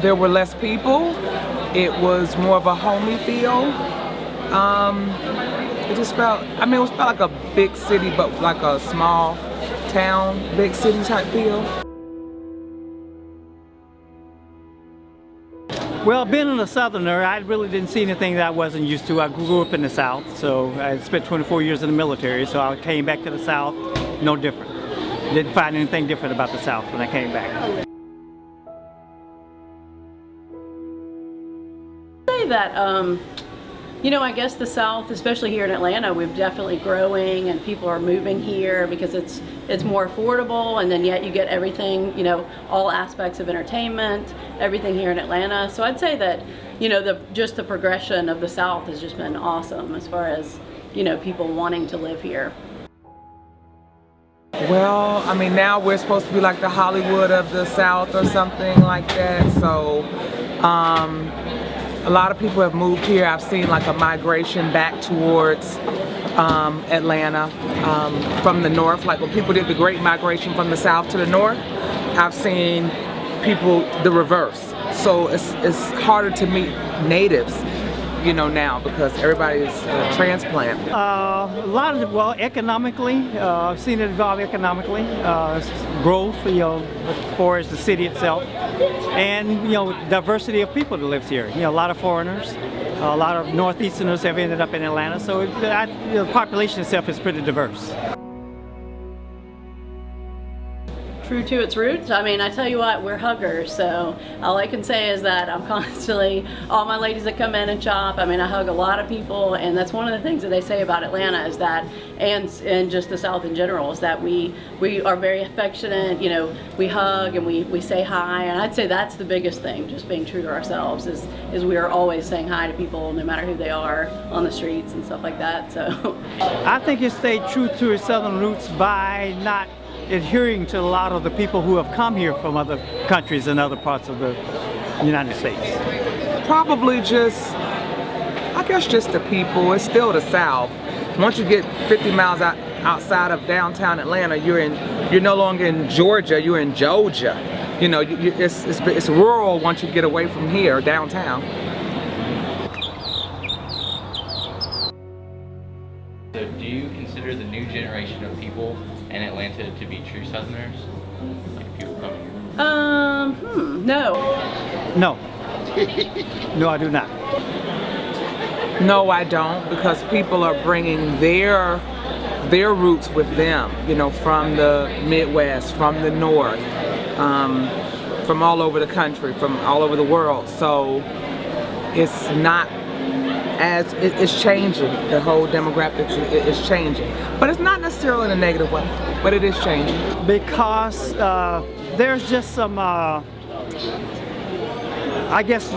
there were less people. It was more of a homey feel. It just felt, I mean, it felt like a big city, but like a small town, big city type feel. Well, being a Southerner, I really didn't see anything that I wasn't used to. I grew up in the South, so I spent 24 years in the military, so I came back to the South, no different. Didn't find anything different about the South when I came back. Say that, you know, I guess the South, especially here in Atlanta, we're definitely growing and people are moving here because it's more affordable, and then yet you get everything, you know, all aspects of entertainment, everything here in Atlanta. So I'd say that, you know, just the progression of the South has just been awesome as far as, you know, people wanting to live here. Well, I mean, now we're supposed to be like the Hollywood of the South or something like that. So, a lot of people have moved here. I've seen like a migration back towards Atlanta from the north. Like when people did the great migration from the south to the north, I've seen people the reverse. So it's harder to meet natives, you know, now because everybody's transplant. A lot of it, well, economically, I've seen it evolve economically, growth, you know, as far as the city itself, and, you know, diversity of people that lives here. You know, a lot of foreigners, a lot of Northeasterners have ended up in Atlanta, so the population itself is pretty diverse. True to its roots. I mean, I tell you what, we're huggers, so all I can say is that I'm constantly, all my ladies that come in and shop, I mean, I hug a lot of people, and that's one of the things that they say about Atlanta is that, and just the South in general, is that we are very affectionate, you know, we hug and we say hi, and I'd say that's the biggest thing, just being true to ourselves, is we are always saying hi to people, no matter who they are, on the streets and stuff like that, so. I think it stayed true to its Southern roots by not adhering to a lot of the people who have come here from other countries and other parts of the United States. Probably just, I guess just the people. It's still the South. Once you get 50 miles outside of downtown Atlanta, you're no longer in Georgia, you're in Georgia. You know, it's rural once you get away from here, downtown. So do you consider the new generation of people in Atlanta to be true Southerners? Like people coming here? No. No. No, I do not. No, I don't, because people are bringing their roots with them, you know, from the Midwest, from the North, from all over the country, from all over the world. So it's not as, it's changing, the whole demographic is changing. But it's not necessarily in a negative way, but it is changing. Because there's just some, I guess,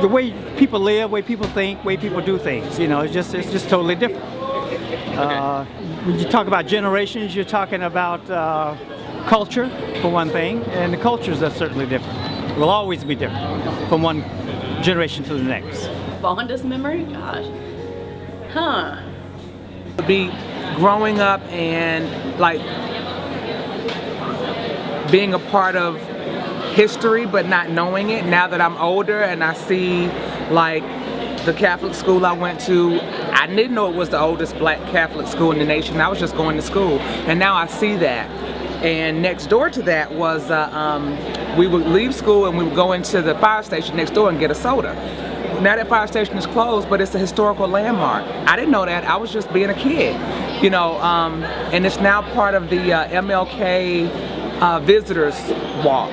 the way people live, the way people think, the way people do things, you know, it's just totally different. When you talk about generations, you're talking about culture, for one thing, and the cultures are certainly different. Will always be different from one generation to the next. Fondest memory? Gosh. Huh. Be growing up and like being a part of history but not knowing it. Now that I'm older and I see like the Catholic school I went to, I didn't know it was the oldest black Catholic school in the nation. I was just going to school, and now I see that. And next door to that was we would leave school and we would go into the fire station next door and get a soda. Now that fire station is closed, but it's a historical landmark. I didn't know that. I was just being a kid, you know, and it's now part of the MLK Visitors Walk.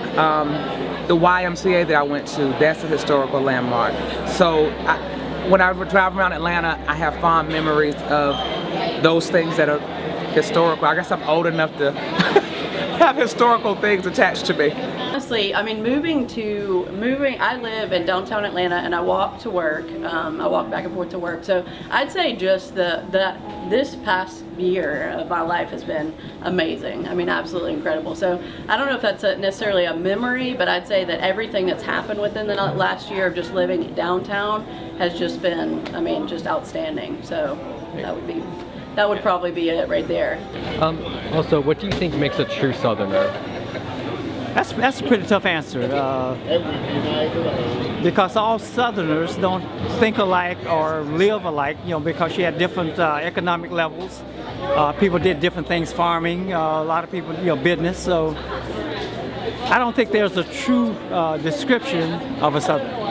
The YMCA that I went to, that's a historical landmark. So when I drive around Atlanta, I have fond memories of those things that are historical. I guess I'm old enough to have historical things attached to me. Honestly, I mean, I live in downtown Atlanta and I walk to work. I walk back and forth to work. So I'd say just this past year of my life has been amazing. I mean, absolutely incredible. So I don't know if that's necessarily a memory, but I'd say that everything that's happened within the last year of just living downtown has just been, I mean, just outstanding. So that would probably be it right there. Also, what do you think makes a true Southerner? That's a pretty tough answer because all Southerners don't think alike or live alike. Because you had different economic levels. People did different things, farming. A lot of people, business. So I don't think there's a true description of a Southerner.